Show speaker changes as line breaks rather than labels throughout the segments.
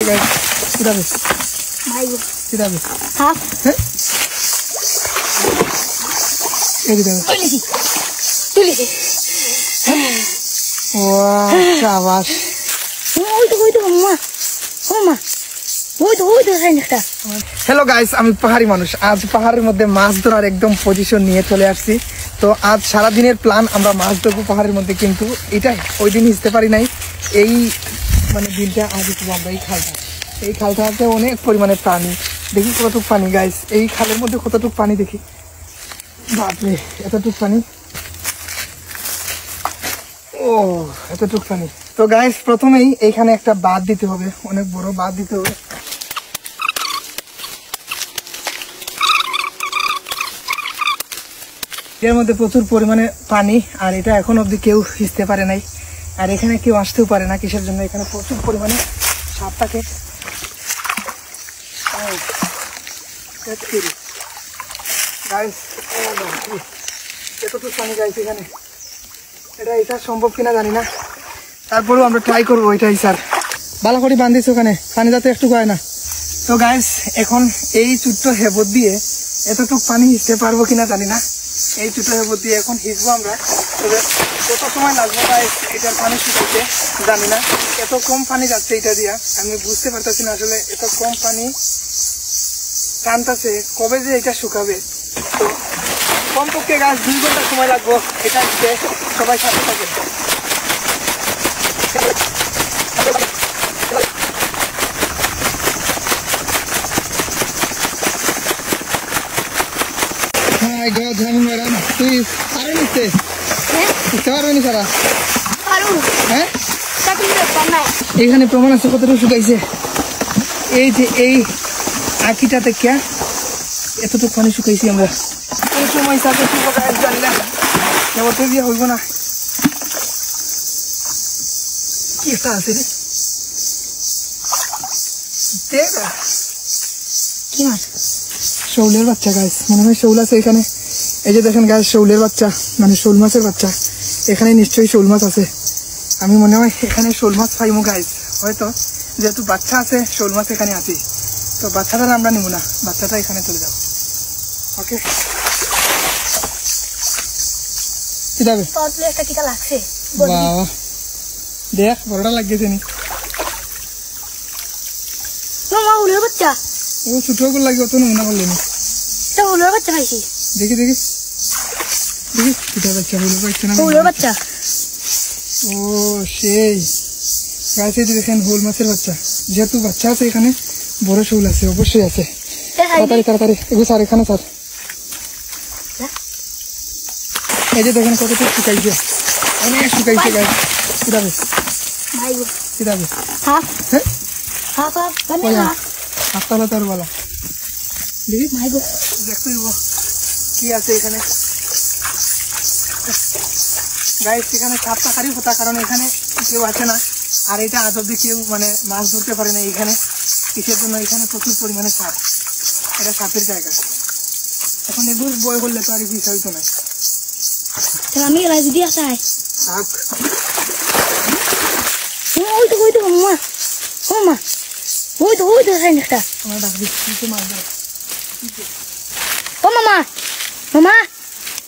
কিভাবে কিভাবে হাফ এই দিকে তুলেছি ওয়াও শাবাশ ওই তো মামা মামা ওই তো সাইনটা। হ্যালো গাইস, আমি পাহাড়ি মানুষ। আজ পাহাড়ের মধ্যে মাছ ধরার একদম পজিশন নিয়ে চলে আসছি। তো আজ সারা দিনের প্ল্যান আমরা মাছ ধরবো পাহাড়ের মধ্যে, কিন্তু এটাই ওই দিন হিসতে পারি নাই। এই মানে দিনটা আজ একটু আমরা এই খালটাতে অনেক পরিমাণে পানি, দেখি কতটুকু পানি গাইস। এই খালের মধ্যে কতটুকু পানি দেখি, বাপরে এতটুকু পানি, ও এতটুকু পানি। তো গাইস প্রথমেই এইখানে একটা বাঁধ দিতে হবে, অনেক বড় বাঁধ দিতে হবে। এর মধ্যে প্রচুর পরিমাণে পানি, আর এটা এখন অবধি কেউ হিসতে পারে নাই, আর এখানে কেউ আসতেও পারে না। কিসের জন্য? এখানে প্রচুর পরিমাণে সাপ থাকে। এতটুকু পানি গাইছে এখানে, এটা সম্ভব কিনা জানি না, তারপরেও আমরা ট্রাই করবো। এটাই স্যার ভালো করে বান্ধিস ওখানে, পানি যাতে একটু হয় না। তো গাইস এখন এই ছোট্ট হেবত দিয়ে এতটুকু পানি হিসতে পারবো কিনা জানি না। এই ছোট হেবত দিয়ে এখন হিসবো আমরা, তবে কত সময় লাগবে গাইস এটার পানি শুকাইতে জানি না। এত কম পানি যাচ্ছে এটা দিয়া, আমি বুঝতে পারতেছি না আসলে এত কম পানি টানতেছে, কবে যে এটা শুকাবে। তো কমপক্ষে গাছ 2 ঘন্টা সময় লাগবো এটা দিতে। সবাই সাথে থাকে। এখানে প্রমাণ আছে কতটুকু শুকাইছে। এই যে এই আঁকিটা থেকে এতটুকু পানি শুকাইছি আমরা। এই সময় সাথে জানি না কেবল দিয়ে হইব না। কি একটা আছে রে, কি মাছ? শৌলের বাচ্চা গাছ, মনে হয় শৌল আছে এখানে। এই যে দেখেন গাছ, শৌলের বাচ্চা মানে শোল মাছের বাচ্চা। এখানে নিশ্চয়ই শোল মাছ আছে। আমি মনে হয় এখানে শোল মাছ পাইমু গাছ, হয়তো যেহেতু বাচ্চা আছে শোল মাছ এখানে আছে। তো বাচ্চাটা আমরা নিব না, বাচ্চাটা এখানে চলে যাবো। ওকে দেখ বড়টা লাগিয়েছে নি বাচ্চা, ও ছোট করে লাগে অত নমুনা করলেন বাচ্চা পাইছি। দেখি দেখি দেখি কিটা বাচ্চা হলো পাইছে না বাচ্চা। ও সেই গাছে দেখেন হোল মাছের বাচ্চা। যেহেতু বাচ্চা আছে এখানে, বড় শোল আছে অবশ্যই আছে। তাড়াতাড়ি তাড়াতাড়ি এগুলো স্যার এখানে স্যার। এই যে দেখেন কতটুকু শুকাইছে, অনেক শুকাইছে গাছ। কিভাবে কিভাবে হাফ তার বলা দেখি দেখতে কি আছে এখানে গাইস। এখানে সাপ থাকারই কথা, কারণ এখানে কেউ আছে না। আর এটা আজ অব্দি কেউ মানে মাছ ধরতে পারে না এখানে। কিসের জন্য? এখানে প্রচুর পরিমাণে সাপ, এটা সাপের জায়গা। এখন এগুলো বয় করলে তো আর কিছু হইতো না। আমি যদি আসাই ওই তো মামা মামা ওই তো সাইনটা আমার ডাক দিচ্ছি তো মাছ ধর। ও মামা মামা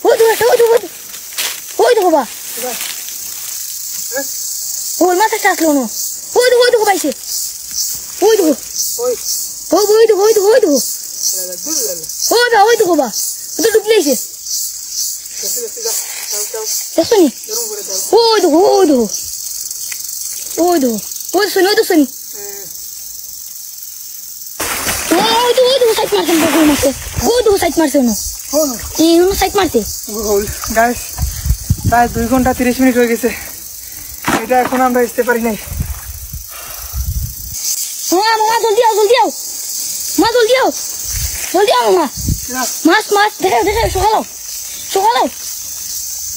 ওই তো বাবা ওই মাছটা আসলো না। ওই তো পাইছে, ওই তো বাবা ও তো ডুবলেছে। দেখনি ওই তো শুনি সাইড মারছে, সাইড মারছে সাইড মারতে। প্রায় 2 ঘন্টা 30 মিনিট হয়ে গেছে, এটা এখন আমরা আসতে পারি নাই। মামা জলদি আও মা জলদি আও মামা। মাছ দেখে সকাল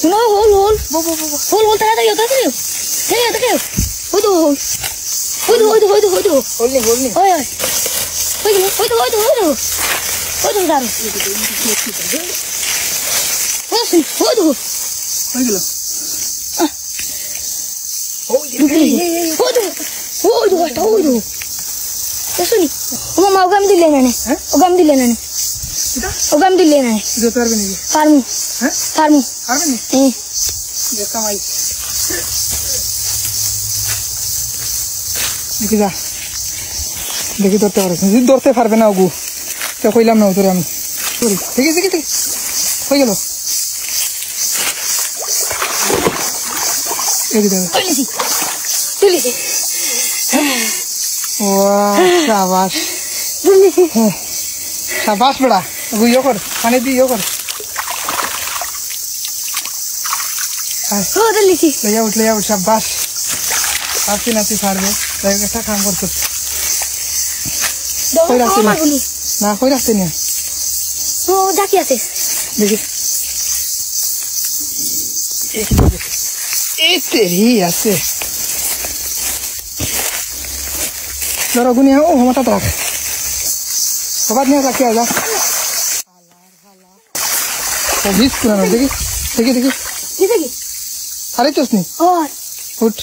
শুনো হোল তাড়াতাড়ি দেখে ওই তো
শুনি মামা ওগাম দিলে না
হ্যাঁ
ওগাম দিলে না
এটা
ওগাম দিলে না
যেতে পারবে নাকি
পারমু
হ্যাঁ
পারমু
পারবে না যেতাম আই দেখি যা দেখি ধরতে পারবে যদি ধরতে পারবে না ওগু তো কইলাম না তোরে আমি সরি ঠিক আছে ঠিক হয়ে গেল
তুলেছি তুলেছি
শাবাশ
তুলেছি
শাবাশ বেড়া ইয়ে কর পানি দিয়ে ইয়ে কর
ও তুলেছি
উঠলে যাও শাবাশ আসি নাচি পারবে তাই একটা কাম করতো কই রাখতে না না কই রাখতে না
ও জাকি আছে
দেখি এই তেরি আছে ধরো গুনি ও মাথা রাখ সবার নিয়ে রাখি আজা ভিজ পুরানো দেখি দেখি দেখি
দেখি
আরে চোস নি
और
উঠ